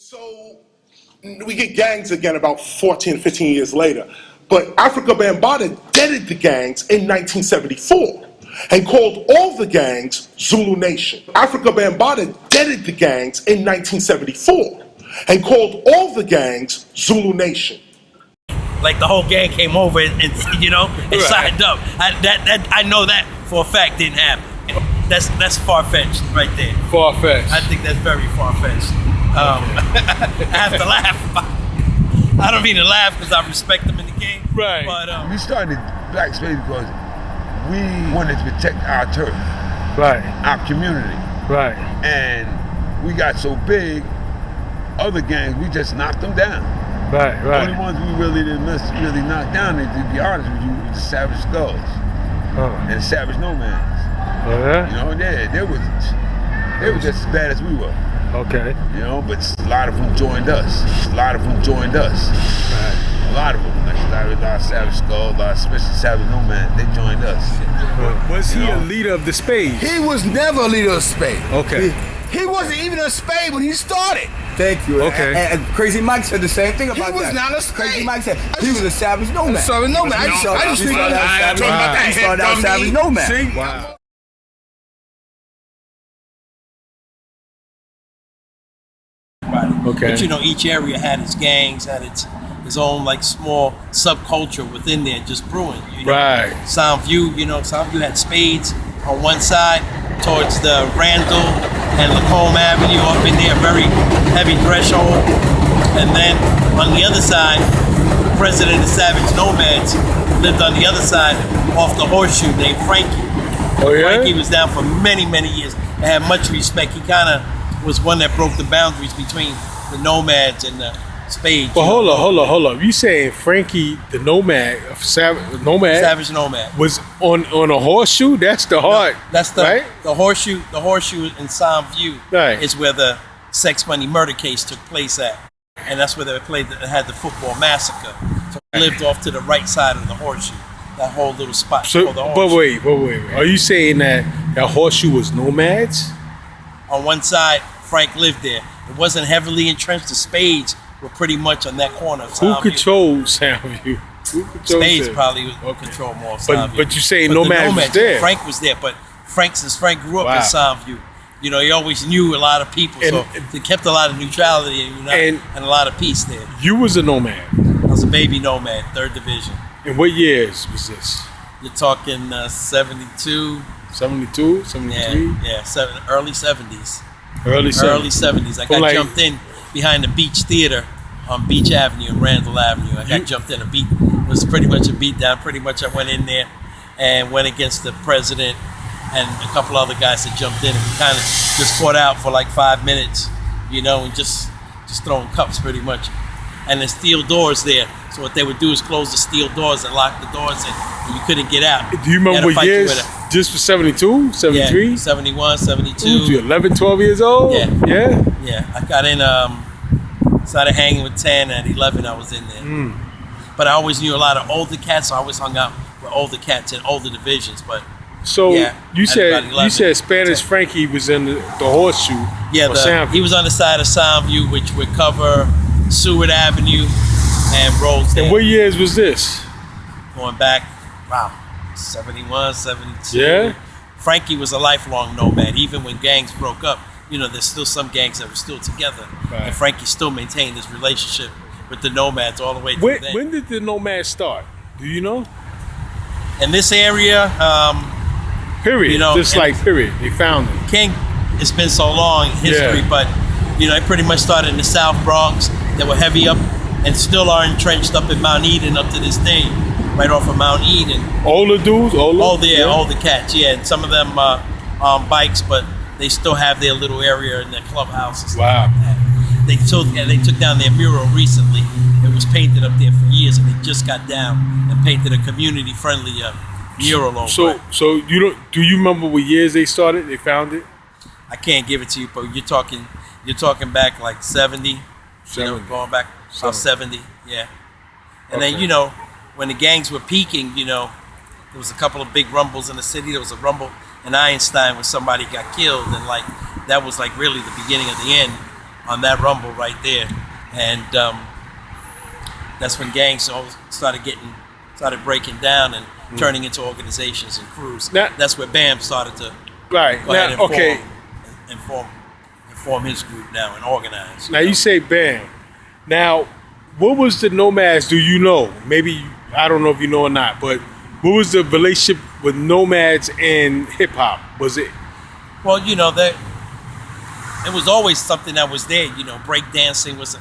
So we get gangs again about 14, 15 years later. But Africa Bambaataa deaded the gangs in 1974 and called all the gangs Zulu Nation. Africa Bambaataa deaded the gangs in 1974 and called all the gangs Zulu Nation. Like the whole gang came over and signed up. I know that for a fact didn't happen. That's far-fetched right there. Far-fetched. I think that's very far-fetched. I have to laugh. I don't mean to laugh because I respect them in the game. Right. But we started Black Space because we wanted to protect our turf, right, our community, right. And we got so big, other gangs we just knocked them down. Right, right. The only ones we really didn't really knock down, to be honest with you, was the Savage Skulls and the Savage Nomads. Oh yeah. You know, they were just as bad as we were. Okay. You know, but a lot of them joined us. Right. A lot of them. Like a lot of Savage Skulls, especially Savage Nomads, they joined us. Was he a leader of the Spades? He was never a leader of Spade. Okay. He wasn't even a Spade when he started. Thank you. Okay. And Crazy Mike said the same thing about that. He was not a Spade. Crazy Mike said he was a Savage Nomad. Savage Nomad. I just started out Savage Nomad. See? Wow. Okay. But each area had its gangs, had its own like small subculture within there, just brewing. Right. Soundview, Soundview had Spades on one side towards the Randall and Lacombe Avenue up in there, very heavy threshold. And then on the other side, the president of Savage Nomads lived on the other side off the Horseshoe named Frankie. Oh yeah? Frankie was down for many, many years. I had much respect. He kind of was one that broke the boundaries between the Nomads and the Spades. But hold up. You saying Frankie the Nomad, Savage Nomad was on a horseshoe? That's the heart. That's the right? the horseshoe in Soundview right. is where the Sex Money murder case took place at. And that's where they had the football massacre. So we lived off to the right side of the horseshoe. That whole little spot. So, but wait. Are you saying that horseshoe was Nomads? On one side, Frank lived there. It wasn't heavily entrenched. The Spades were pretty much on that corner of Soundview. Who controlled Soundview? Spades probably would control more of Soundview. But you say Nomads was there. Frank was there, but since Frank grew up in Soundview, he always knew a lot of people, so they kept a lot of neutrality and a lot of peace there. You was a Nomad. I was a baby Nomad, 3rd Division. And what years was this? You're talking 72. 72, 73? Yeah, early 70s. Early 70s. I got jumped in behind the Beach Theater on Beach Avenue and Randall Avenue. I got jumped in it was pretty much a beat down. Pretty much I went in there and went against the president and a couple other guys that jumped in, and we kind of just fought out for like 5 minutes, and just throwing cups pretty much. And the steel doors there. So what they would do is close the steel doors and lock the doors in, and you couldn't get out. Do you remember what years? Just for 72, 73? Yeah, 71, 72. Ooh, you 11, 12 years old? Yeah. I got in, started hanging with 10 at 11, I was in there. But I always knew a lot of older cats, so I always hung out with older cats in older divisions. But so you said Spanish 10. Frankie was in the horseshoe. Yeah, he was on the side of Soundview, which would cover Seward Avenue and Rosedale. And what years was this? Going back, 71, 72. Yeah. Frankie was a lifelong nomad. Even when gangs broke up, there's still some gangs that were still together. Right. And Frankie still maintained his relationship with the Nomads all the way through then. When did the Nomads start? Do you know? In this area, period. Period. They found it. King, it's been so long in history, but it pretty much started in the South Bronx. They were heavy up and still are entrenched up in Mount Eden up to this day, right off of Mount Eden. Older dudes? All the cats, and some of them on bikes, but they still have their little area in their clubhouses. Wow. They took down their mural recently. It was painted up there for years, and they just got down and painted a community-friendly mural over it. So do you remember what years they started? They found it? I can't give it to you, but you're talking back like 70. Going back about 70, yeah. And then, when the gangs were peaking, there was a couple of big rumbles in the city. There was a rumble in Einstein when somebody got killed, and that was really the beginning of the end on that rumble right there, and that's when gangs all started breaking down and turning into organizations and crews. Now, that's where Bam started to go ahead and form his group now and organize. Now you say Bam. Now, what was the Nomads? Do you know? Maybe I don't know if you know or not, but what was the relationship with Nomads and hip hop? Was it? Well, that it was always something that was there. Break dancing was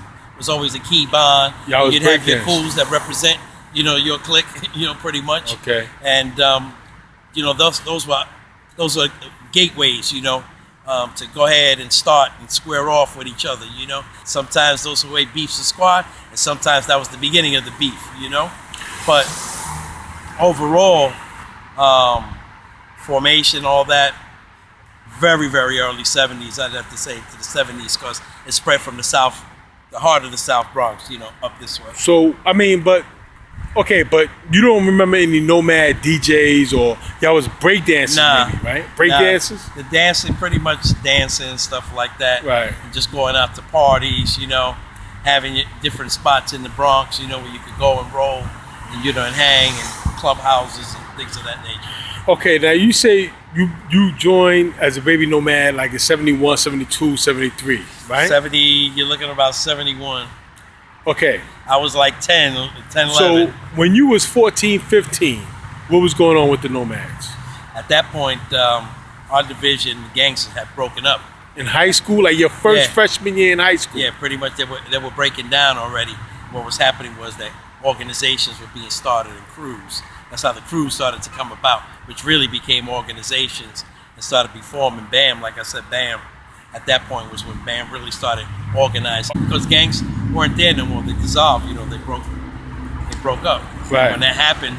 always a key bond. You'd have your cools that represent, your clique, pretty much. Okay. And those were gateways, to go ahead and start and square off with each other. Sometimes those were the way beefs are squad, and sometimes that was the beginning of the beef. But overall, formation, all that, very, very early 70s, I'd have to say to the 70s, because it spread from the South, the heart of the South Bronx, up this way. So, I mean, but you don't remember any Nomad DJs or y'all was breakdancing, maybe, right? Breakdances? The dancing, pretty much dancing, stuff like that. Right. And just going out to parties, having different spots in the Bronx, where you could go and roll and, and hang, and clubhouses and things of that nature. Okay, now you say you joined as a baby Nomad like in 71, 72, 73, right? 70, you're looking at about 71. Okay. I was like 10, 11. So when you was 14, 15, what was going on with the Nomads? At that point, our division, the gangsters had broken up. In high school, like your first freshman year in high school? Yeah, pretty much they were breaking down already. What was happening was that organizations were being started in crews. That's how the crews started to come about, which really became organizations and started to be formed. And Bam, like I said, Bam, at that point was when Bam really started organizing. Because gangs weren't there no more. They dissolved, they broke up. Right. When that happened,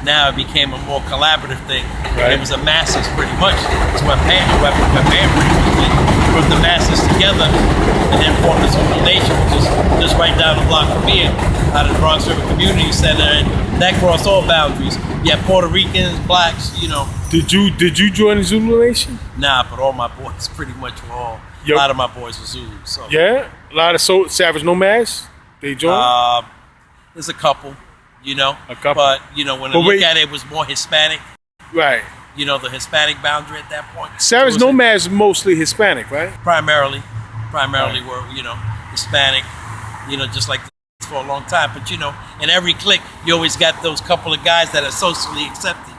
now it became a more collaborative thing. Right. It was the masses pretty much. It's what Bam pretty much did. Put the masses together and then formed this whole nation, which is just right down the block from here, out of the Bronx River Community Center, and that crossed all boundaries. You have Puerto Ricans, blacks, Did you join the Zulu Nation? Nah, but all my boys pretty much were all. A lot of my boys were Zulu. So yeah, a lot of Savage Nomads. They joined. There's a couple, A couple. But when I look at it, it was more Hispanic. Right. The Hispanic boundary at that point. Savage Nomads mostly Hispanic, right? Primarily were Hispanic. Just like for a long time. But in every clique, you always got those couple of guys that are socially accepted.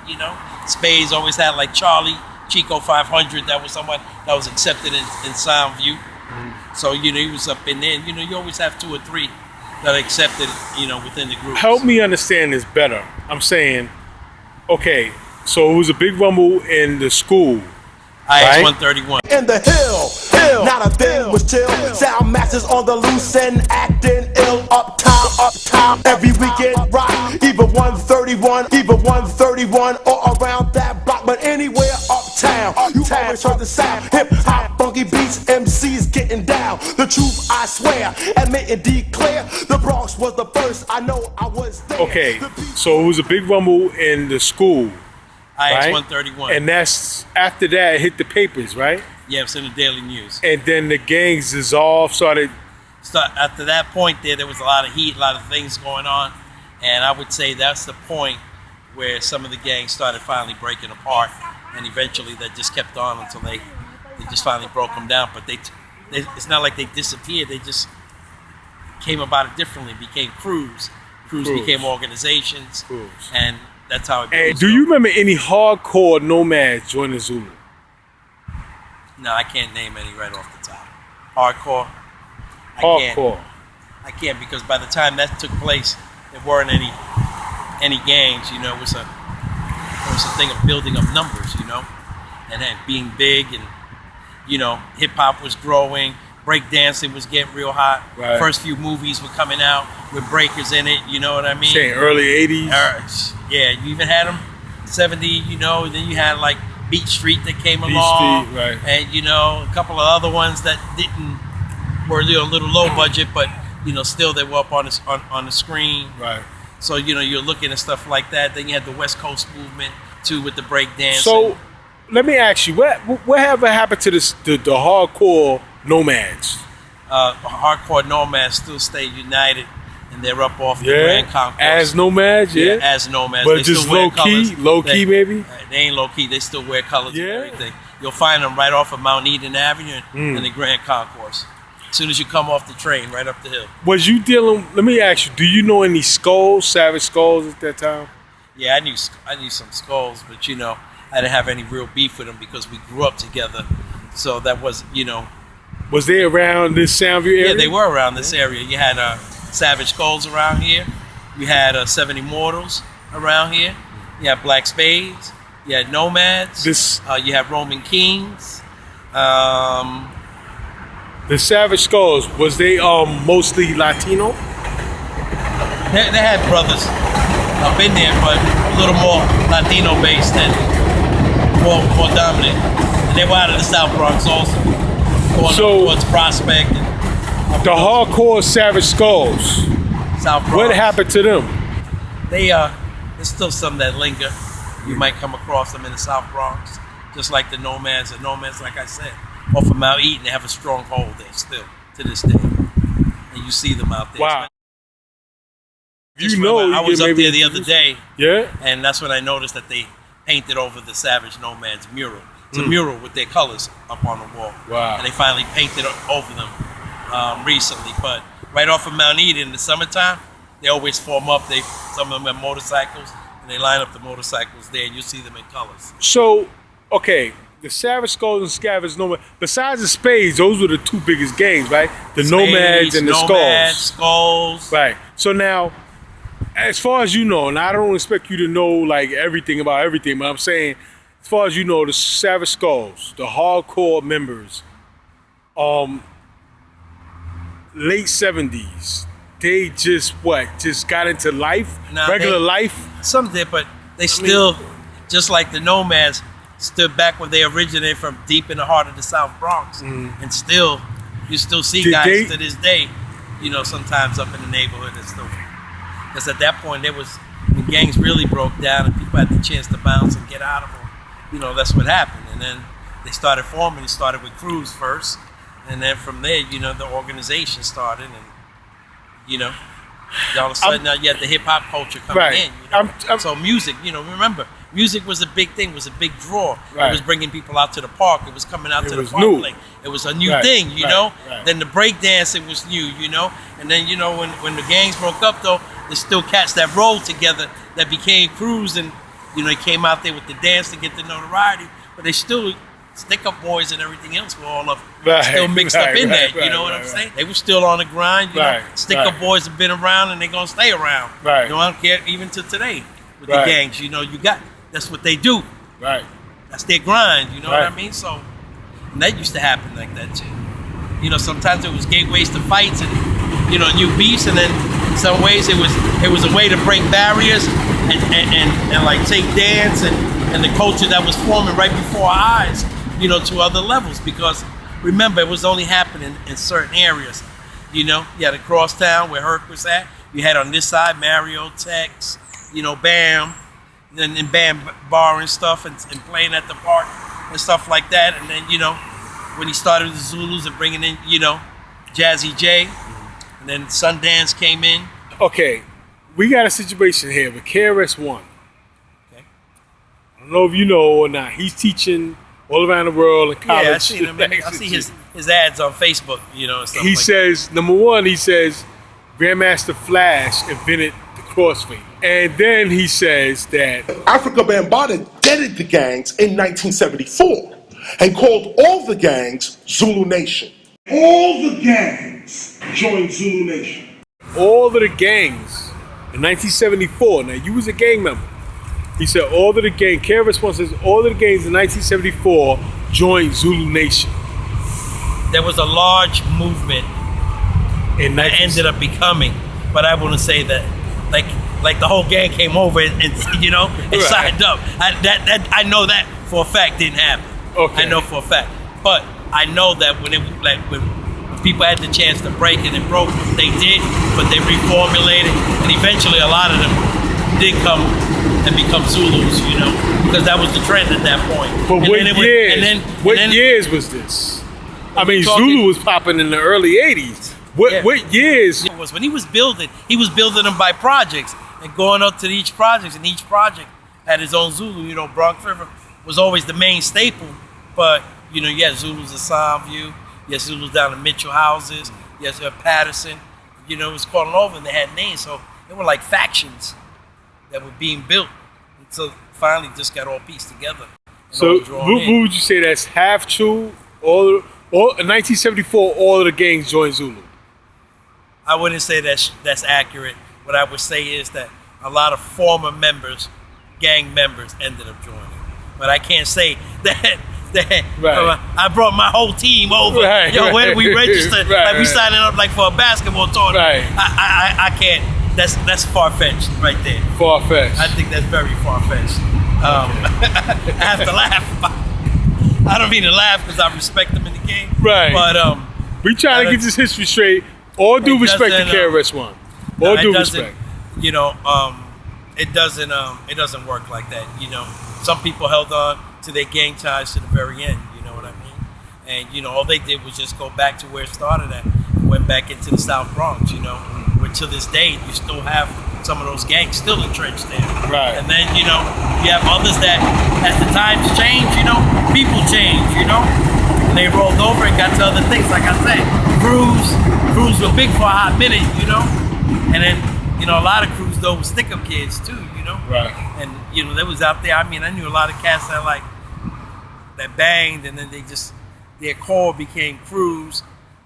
Spades always had like Charlie, Chico 500. That was someone that was accepted in Soundview. Mm-hmm. So he was up in there. You always have 2 or 3 that are accepted. Within the group. Help me understand this better. I'm saying, okay, so it was a big rumble in the school. IX 131. In the hill, not a thing was chill. Sound masters on the loose and acting ill. Uptown, every weekend rock. Either 131, or around that block, but anywhere uptown. You always heard the sound. Hip hop, funky beats, MCs getting down. The truth, I swear, admit and declare. The Bronx was the first. I know I was there. Okay, so it was a big rumble in the school. IX 131. And that's after that it hit the papers, right? Yeah, it's in the Daily News. And then the gangs dissolved, after that point there was a lot of heat, a lot of things going on. And I would say that's the point where some of the gangs started finally breaking apart. And eventually that just kept on until they just finally broke them down. But it's not like they disappeared. They just came about it differently, became crews. Crews became organizations. Crews. And that's how it goes. And do you remember any hardcore Nomads joining Zulu? No, I can't name any right off the top. Hardcore? I can't because by the time that took place, there weren't any gangs. It was a thing of building up numbers, and then being big, and hip hop was growing. Breakdancing was getting real hot. Right. First few movies were coming out with breakers in it. You know what I mean? Saying early 80s. Yeah, you even had them 70. Then you had like Beach Street that came along, Street, right. And a couple of other ones that were a little low budget, but still they were up on the screen. Right. So you're looking at stuff like that. Then you had the West Coast movement too with the breakdancing. So let me ask you, what happened to the hardcore Nomads? hardcore Nomads still stay united, and they're up off the Grand Concourse. As Nomads, as Nomads. But they just still wear low key, colors. maybe. They ain't low key. They still wear colors and everything. You'll find them right off of Mount Eden Avenue and the Grand Concourse. As soon as you come off the train, right up the hill. Was you dealing? Let me ask you. Do you know any skulls, Savage Skulls at that time? Yeah, I knew some skulls, but you know, I didn't have any real beef with them because we grew up together. So that was, you know. Was they around this Soundview area? Yeah, they were around this area. You had Savage Skulls around here. You had 70 Mortals around here. You had Black Spades. You had Nomads. You had Roman Kings. The Savage Skulls, was they mostly Latino? They had brothers up in there, but a little more Latino based and more dominant. And they were out of the South Bronx also, going towards Prospect. And the hardcore Savage Skulls. South Bronx. What happened to them? There's still some that linger. You might come across them in the South Bronx, just like the Nomads. The Nomads, like I said, off of Mount Eden, they have a strong hold there still to this day, and you see them out there. Wow. I was up there the other day, yeah, and that's when I noticed that they painted over the Savage Nomads mural. It's a mural with their colors up on the wall. Wow. And they finally painted over them recently. But right off of Mount Eden in the summertime, they always form up. Some of them have motorcycles, and they line up the motorcycles there, and you see them in colors. So, okay, the Savage Skulls and Savage Nomads, besides the Spades, those were the two biggest gangs, right? The Spades, Nomads and the Nomads, Skulls. Right. So now, as far as you know, and I don't expect you to know like everything about everything, but I'm saying, as far as you know, the Savage Skulls, the hardcore members, late 70s, they just got into life, regular life? Some did, but they still, just like the Nomads, stood back where they originated from, deep in the heart of the South Bronx. And still, you still see guys to this day, you know, sometimes up in the neighborhood and stuff. Because at that point, when gangs really broke down and people had the chance to bounce and get out of them, you know, that's what happened. And then they started forming. It started with crews first. And then from there, you know, the organization started. And, you know, all of a sudden now you had the hip-hop culture coming in. You know? So music, you know, remember, music was a big thing, was a big draw. It was bringing people out to the park. It was coming out to the park. Like, it was a new thing, you know. Then the break dancing was new, you know. And then, you know, when the gangs broke up, though, there's still cats that rolled together that became crews, and you know, they came out there with the dance to get the notoriety, but they still stick-up boys and everything else were all up, still mixed up in that. You know what I'm saying? They were still on the grind. You know, stick-up boys have been around and they're gonna stay around. You know, I don't care even to today with the gangs. You know, that's what they do. That's their grind. You know what I mean? So, and that used to happen like that too. You know, sometimes it was gateways to fights and, you know, new beefs, and then in some ways it was a way to break barriers and like take dance and the culture that was forming right before our eyes, you know, to other levels. Because remember, it was only happening in certain areas. You know, you had across town where Herc was at. You had on this side Mario, Tex, you know, Bam, and Bam Bar and stuff, and playing at the park and stuff like that. And then, you know, when he started the Zulus and bringing in, you know, Jazzy J, and then Sundance came in. Okay, we got a situation here with Krs-One. Okay. I don't know if you know or not. He's teaching all around the world in college. Yeah, I seen him. I see his ads on Facebook, you know, and stuff. He says, number one, he says, Grandmaster Flash invented the crossfade. And then he says that Africa Bambaataa deaded the gangs in 1974 and called all the gangs Zulu Nation. All the gangs joined Zulu Nation. All of the gangs in 1974, now you was a gang member. He said all of the gangs, Krs-One says all of the gangs in 1974 joined Zulu Nation. There was a large movement that ended up becoming, but I want to say that like the whole gang came over and you know, and signed up. I know that for a fact didn't happen. Okay. I know for a fact. But I know that when people had the chance to break it and broke, they did, but they reformulated, and eventually a lot of them did come and become Zulus, you know, because that was the trend at that point. But what years was this? I mean, Zulu was popping in the early '80s. What years? It was when he was building them by projects and going up to each project, and each project had his own Zulu. You know, Bronx River was always the main staple, but you know, you had Zulus in Soundview, you had Zulus down in Mitchell Houses, you had Patterson. You know, it was calling over, and they had names, so they were like factions that were being built until finally just got all pieced together. So, what would you say that's half true? All in 1974, all of the gangs joined Zulu. I wouldn't say that's accurate. What I would say is that a lot of former members, gang members, ended up joining. But I can't say that I brought my whole team over. Where we registered? Like we signing up like for a basketball tournament. I can't. That's far fetched right there. Far fetched. I think that's very far fetched. I have to laugh. I don't mean to laugh because I respect them in the game. Right. But we trying to get this history straight. All due respect to KRS-One. All due respect. You know, it doesn't work like that. You know, some people held on to their gang ties to the very end. You know what I mean? And you know, all they did was just go back to where it started at. Went back into the South Bronx. You know, where to this day you still have some of those gangs still entrenched there. Right. And then you know, you have others that, as the times change, you know, people change. You know, and they rolled over and got to other things. Like I said, crews were big for a hot minute. You know, and then you know, a lot of crews though were stick-up kids too. You know. Right. And you know, they was out there. I mean, I knew a lot of cats that that banged, and then their core became crews.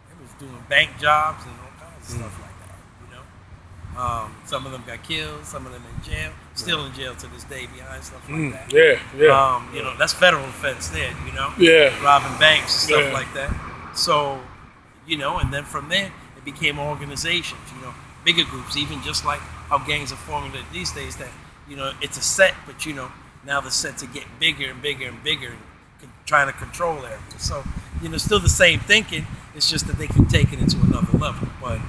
They was doing bank jobs and all kinds of stuff like that. You know, some of them got killed, some of them in jail, still in jail to this day behind stuff like that. Yeah. You know, that's federal offense there. You know. Yeah. Robbing banks and stuff like that. So, you know, and then from there it became organizations. You know, bigger groups, even just like how gangs are forming these days. That you know, it's a set, but you know, now the sets are getting bigger and bigger and bigger, and trying to control areas. So, you know, still the same thinking. It's just that they keep taking it to another level. But,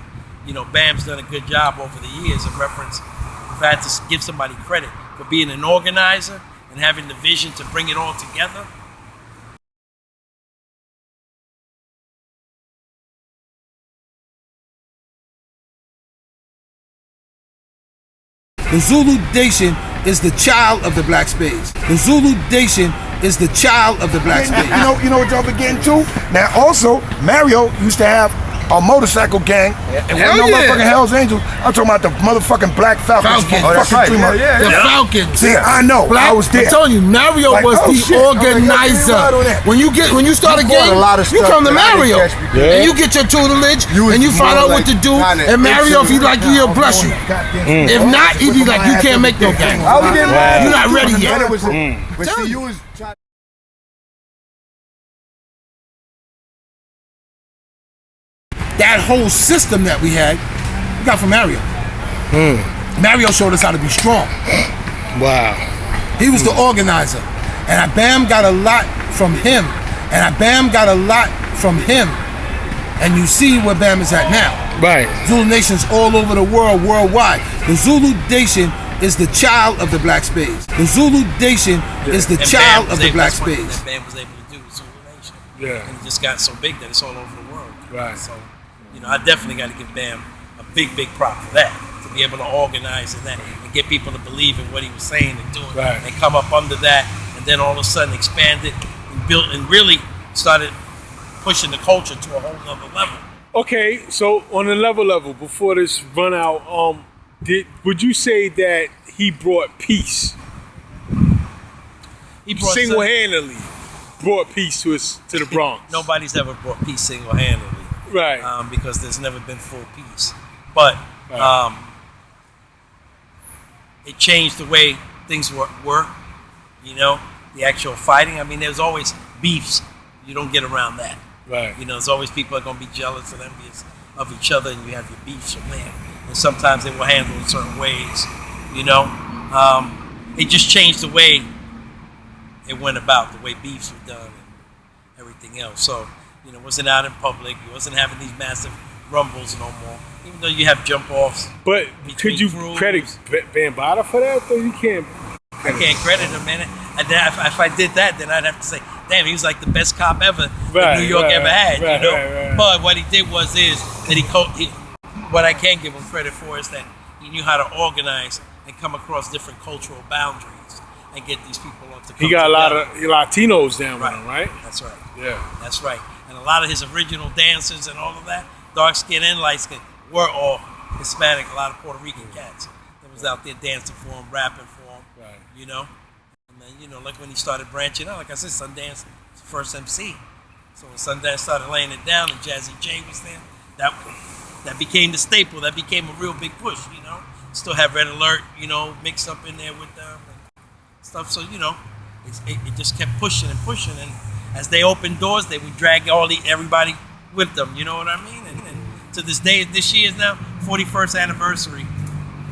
you know, Bam's done a good job over the years of reference. We've had to give somebody credit for being an organizer and having the vision to bring it all together. The Zulu Nation is the child of the black space. The Zulu Nation is the child of the black space. You know what y'all been getting to? Now also, Mario used to have a motorcycle gang. And no motherfucking Hell's Angels. I'm talking about the motherfucking Black Falcons. Oh, that's right. The Falcons. See, I know. I was there. I'm telling you, Mario was the organizer. When you start a gang, you come to Mario. And you get your tutelage, and you find out what to do. And Mario, if he like you, he'll bless you. If not, he'd be like, you can't make no gang. You're not ready yet. But see, you was trying. That whole system that we had, we got from Mario. Mario showed us how to be strong. Wow. He was the organizer. And Bam got a lot from him. And Bam got a lot from him. And you see where Bam is at now. Right. Zulu Nation's all over the world, worldwide. The Zulu Nation is the child of the black space. The Zulu Nation is the child of the black space. That Bam was able to do with Zulu Nation. Yeah. And it just got so big that it's all over the world. Right. So, you know, I definitely got to give Bam a big prop for that. To be able to organize and get people to believe in what he was saying and doing, and come up under that, and then all of a sudden expand it and built and really started pushing the culture to a whole other level. Okay, so on a level, before this run out, would you say that he brought peace? He brought single-handedly brought peace to the Bronx. Nobody's ever brought peace single-handedly. Right. Because there's never been full peace. But it changed the way things were, you know, the actual fighting. I mean, there's always beefs. You don't get around that. Right. You know, there's always people that are going to be jealous and envious of each other, and you have your beefs from there. And sometimes they will handle in certain ways, you know. It just changed the way it went about, the way beefs were done and everything else. So, you know, it wasn't out in public. You wasn't having these massive rumbles no more. Even though you have jump-offs. But could you credit Bambaataa for that, though? You can't. I can't credit him, man. And then if I did that, then I'd have to say damn, he was like the best cop ever that New York ever had, you know. Right. But what he did was that what I can give him credit for is that he knew how to organize and come across different cultural boundaries and get these people up to come He got together. a lot of Latinos down with him, right? That's right. Yeah. That's right. And a lot of his original dancers and all of that, dark skin and light skin, were all Hispanic, a lot of Puerto Rican cats that was out there dancing for him, rapping for him, Right. you know. And then, you know, like when he started branching out, like I said, Sundance was the first MC. So when Sundance started laying it down and Jazzy J was there, that became the staple. That became a real big push, you know. Still have Red Alert, you know, mixed up in there with them and stuff. So, you know, it just kept pushing and pushing. And as they opened doors, they would drag everybody with them, you know what I mean? And to this day, this year is now 41st anniversary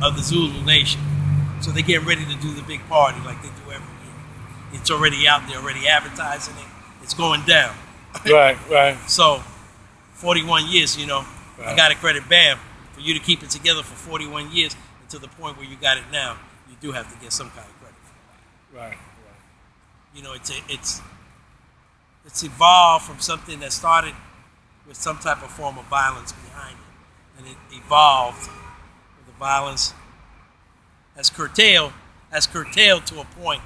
of the Zulu Nation. So they're getting ready to do the big party like they do every year. It's already out there, already advertising it. It's going down. Right. So, 41 years, you know, Right. I got to credit Bam for you to keep it together for 41 years and to the point where you got it now. You do have to get some kind of credit for it. Right. You know, it's evolved from something that started with some type of form of violence behind it, and it evolved with the violence as curtailed to a point.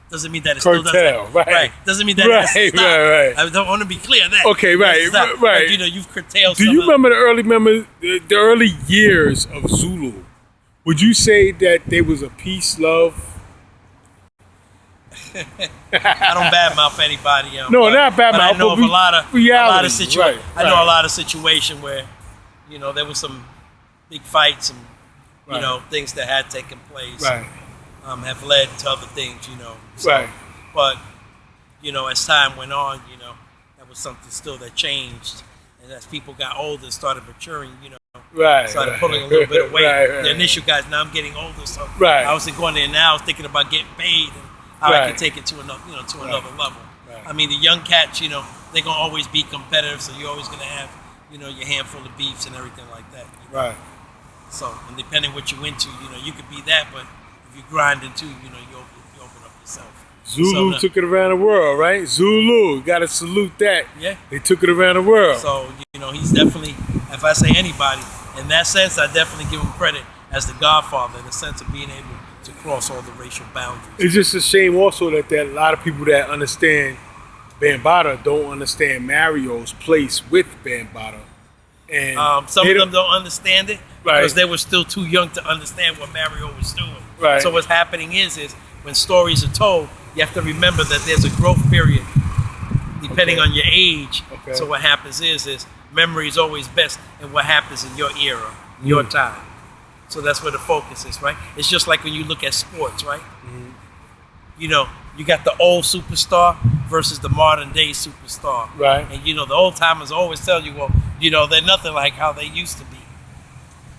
Doesn't mean that it still doesn't. Right. Doesn't mean that it doesn't stop. Right. I don't want to be clear that. Okay, right. But, you know, you've curtailed. Do you remember the early years of Zulu? Would you say that there was a peace, love? I don't badmouth anybody. No, not badmouth. But I know of a lot of situations. Right. I know a lot of situations where, you know, there was some big fights and you know things that had taken place. Right. Have led to other things, you know. So, Right. But, you know, as time went on, you know, that was something still that changed. And as people got older, started maturing, you know, started pulling a little bit away. The initial guys, now I'm getting older, so I wasn't going there now. I was thinking about getting paid and how I could take it to another, you know, to another level. I mean, the young cats, you know, they're gonna always be competitive, so you're always gonna have, you know, your handful of beefs and everything like that. You know? Right. So, and depending what you're into, you know, you could be that, but if you're grinding too, you know, you open up yourself. Zulu took it around the world, right? Zulu, gotta salute that. Yeah. They took it around the world. So, you know, he's definitely, if I say anybody, in that sense, I definitely give him credit as the godfather in the sense of being able to cross all the racial boundaries. It's just a shame also that a lot of people that understand Bambaataa don't understand Mario's place with Bambaataa. And some of them don't understand it because they were still too young to understand what Mario was doing. Right. So what's happening is when stories are told, you have to remember that there's a growth period depending on your age. Okay. So what happens is memory is always best in what happens in your era, your time. So that's where the focus is, right? It's just like when you look at sports, right? Mm-hmm. You know, you got the old superstar versus the modern day superstar. Right. And, you know, the old timers always tell you, well, you know, they're nothing like how they used to be.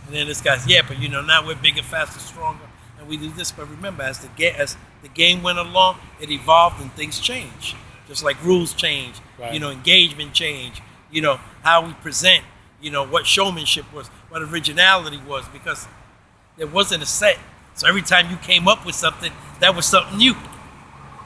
And then this guy's, yeah, but, you know, now we're bigger, faster, stronger, and we do this. But remember, as the game went along, it evolved and things changed. Just like rules change, you know, engagement change, you know, how we present, you know, what showmanship was, what originality was, because there wasn't a set. So every time you came up with something, that was something new.